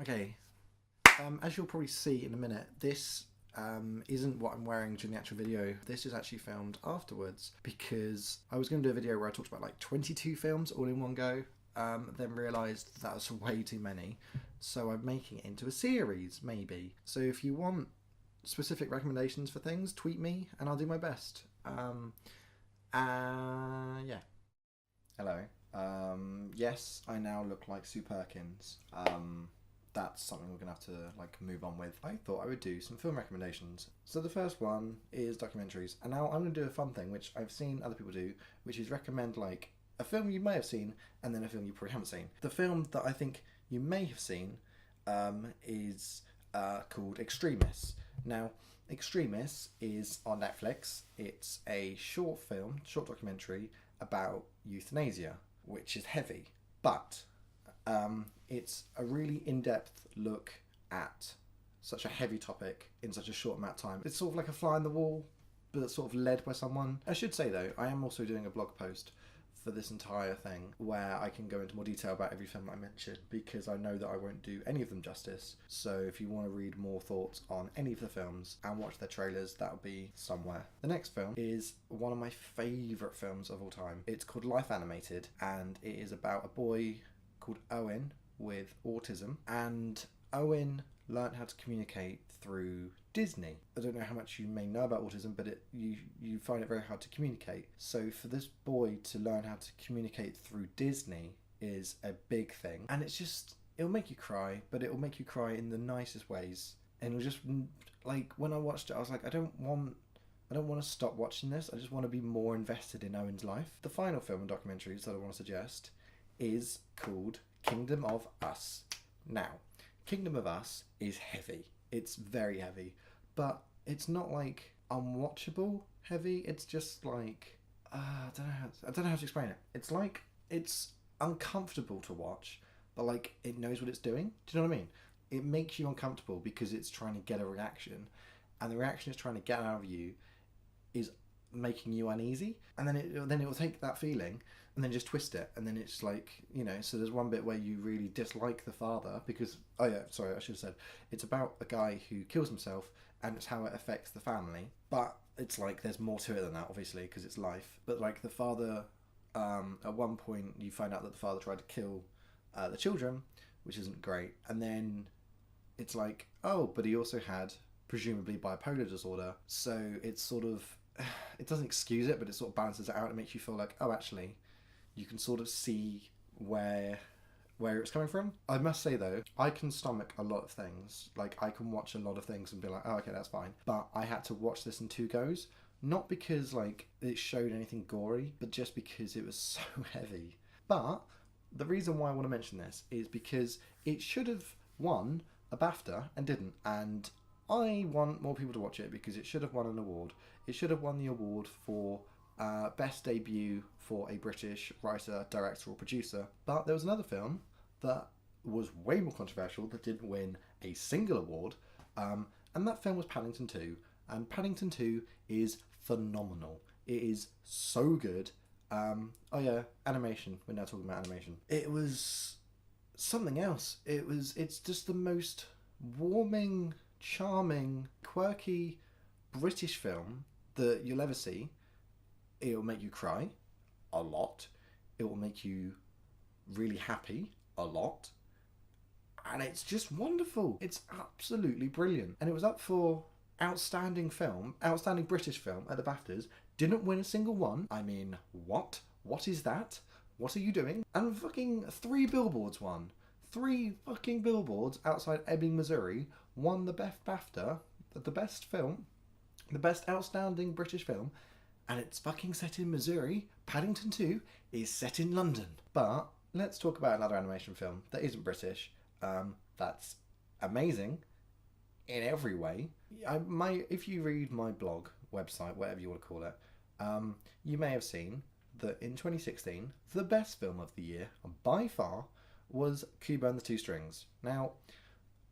Okay, as you'll probably see in a minute, this isn't what I'm wearing during the actual video. This is actually filmed afterwards because I was going to do a video where I talked about like 22 films all in one go, then realised that was way too many. So I'm making it into a series, maybe. So if you want specific recommendations for things, tweet me and I'll do my best. Yeah. Hello. Yes, I now look like Sue Perkins. That's something we're gonna have to like move on with. I thought I would do some film recommendations. So the first one is documentaries, and now I'm gonna do a fun thing which I've seen other people do, which is recommend like a film you may have seen and then a film you probably haven't seen. The film that I think you may have seen is called Extremis. Now, Extremis is on Netflix. It's a short documentary about euthanasia, which is heavy, but it's a really in-depth look at such a heavy topic in such a short amount of time. It's sort of like a fly on the wall, but sort of led by someone. I should say though, I am also doing a blog post for this entire thing where I can go into more detail about every film I mentioned, because I know that I won't do any of them justice. So if you want to read more thoughts on any of the films and watch their trailers, that'll be somewhere. The next film is one of my favourite films of all time. It's called Life Animated, and it is about a boy called Owen with autism, and Owen learned how to communicate through Disney. I don't know how much you may know about autism, but you find it very hard to communicate. So for this boy to learn how to communicate through Disney is a big thing, and it'll make you cry, but it'll make you cry in the nicest ways. And it'll just, like, when I watched it, I was like, I don't want to stop watching this. I just want to be more invested in Owen's life. The final film and documentaries that I want to suggest is called Kingdom of Us. Now, Kingdom of Us is heavy. It's very heavy, but it's not like unwatchable heavy. It's just like I don't know how to explain it. It's like it's uncomfortable to watch, but like it knows what it's doing. Do you know what I mean? It makes you uncomfortable because it's trying to get a reaction, and the reaction it's trying to get out of you is making you uneasy, and then it will take that feeling and then just twist it, and then it's like, you know, so there's one bit where you really dislike the father because, oh yeah, sorry, I should have said, it's about a guy who kills himself and it's how it affects the family, but it's like there's more to it than that, obviously, because it's life. But like the father, at one point you find out that the father tried to kill the children, which isn't great, and then it's like, oh, but he also had presumably bipolar disorder, so it's sort of, it doesn't excuse it, but it sort of balances it out and makes you feel like, oh, actually, you can sort of see where it's coming from. I must say though, I can stomach a lot of things. Like I can watch a lot of things and be like, oh, okay, that's fine. But I had to watch this in 2 goes, not because like it showed anything gory, but just because it was so heavy. But the reason why I want to mention this is because it should have won a BAFTA and didn't, and I want more people to watch it because it should have won an award. It should have won the award for best debut for a British writer, director or producer. But there was another film that was way more controversial that didn't win a single award, and that film was Paddington 2. And Paddington 2 is phenomenal. It is so good. Oh yeah, animation. We're now talking about animation. It was something else. It's just the most warming, charming, quirky British film that you'll ever see. It'll make you cry a lot. It will make you really happy a lot. And it's just wonderful. It's absolutely brilliant. And it was up for outstanding British film at the BAFTAs. Didn't win a single one. I mean, what? What is that? What are you doing? And fucking 3 billboards won. 3 fucking billboards outside Ebbing, Missouri won the BAFTA, the best film, the best outstanding British film, and it's fucking set in Missouri. Paddington 2 is set in London. But let's talk about another animation film that isn't British, that's amazing in every way. If you read my blog, website, whatever you want to call it, you may have seen that in 2016, the best film of the year, by far, was Kubo and the Two Strings. Now,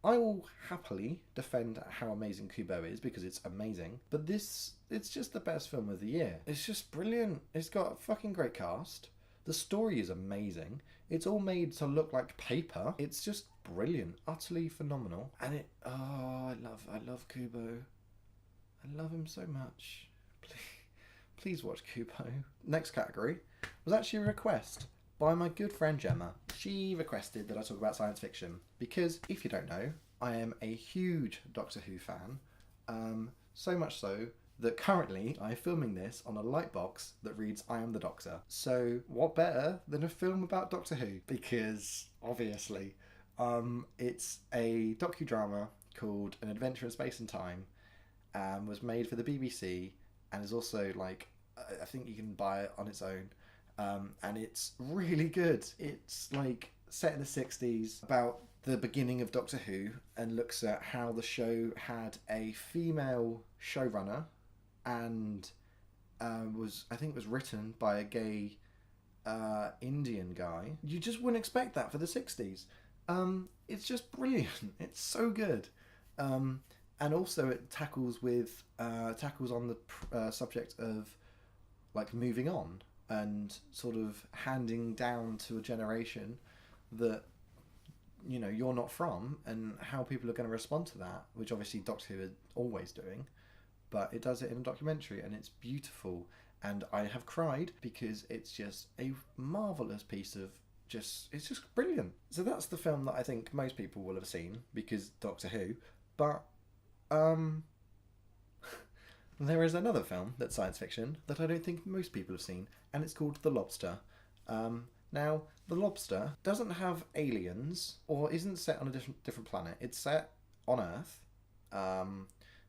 I will happily defend how amazing Kubo is because it's amazing, but it's just the best film of the year. It's just brilliant. It's got a fucking great cast. The story is amazing. It's all made to look like paper. It's just brilliant, utterly phenomenal. And I love Kubo. I love him so much. Please watch Kubo. Next category was actually a request by my good friend Gemma. She requested that I talk about science fiction because, if you don't know, I am a huge Doctor Who fan. So much so that currently I'm filming this on a light box that reads I Am the Doctor. So what better than a film about Doctor Who? Because obviously it's a docudrama called An Adventure in Space and Time, was made for the BBC and is also like, I think you can buy it on its own, and it's really good. It's like set in the 60s, about the beginning of Doctor Who, and looks at how the show had a female showrunner and was written by a gay Indian guy. You just wouldn't expect that for the 60s. It's just brilliant. It's so good. And also it tackles on the subject of like moving on and sort of handing down to a generation that, you know, you're not from, and how people are going to respond to that, which obviously Doctor Who are always doing, but it does it in a documentary and it's beautiful. And I have cried because it's just a marvellous piece of it's just brilliant. So that's the film that I think most people will have seen because Doctor Who, but there is another film that's science fiction that I don't think most people have seen, and it's called The Lobster. Now, The Lobster doesn't have aliens or isn't set on a different planet. It's set on Earth,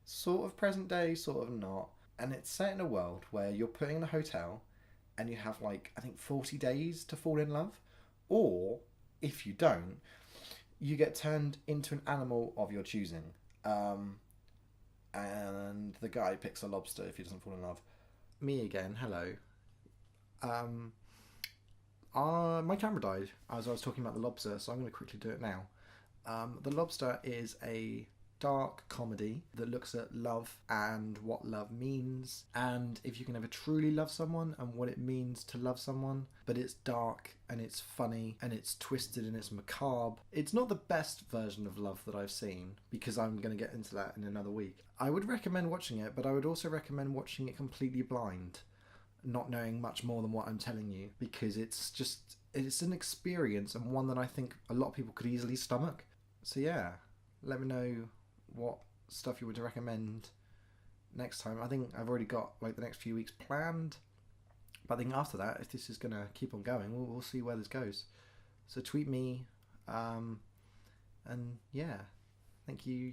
sort of present day, sort of not, and it's set in a world where you're putting in a hotel and you have like, I think 40 days to fall in love, or if you don't, you get turned into an animal of your choosing. And the guy picks a lobster if he doesn't fall in love. Me again, hello. My camera died as I was talking about The Lobster, so I'm going to quickly do it now. The Lobster is a dark comedy that looks at love and what love means, and if you can ever truly love someone and what it means to love someone. But it's dark and it's funny and it's twisted and it's macabre. It's not the best version of love that I've seen, because I'm going to get into that in another week. I would recommend watching it, but I would also recommend watching it completely blind, not knowing much more than what I'm telling you, because it's an experience, and one that I think a lot of people could easily stomach. So yeah, let me know what stuff you would recommend next time. I think I've already got like the next few weeks planned, but I think after that, if this is going to keep on going, we'll see where this goes. So tweet me, and yeah, thank you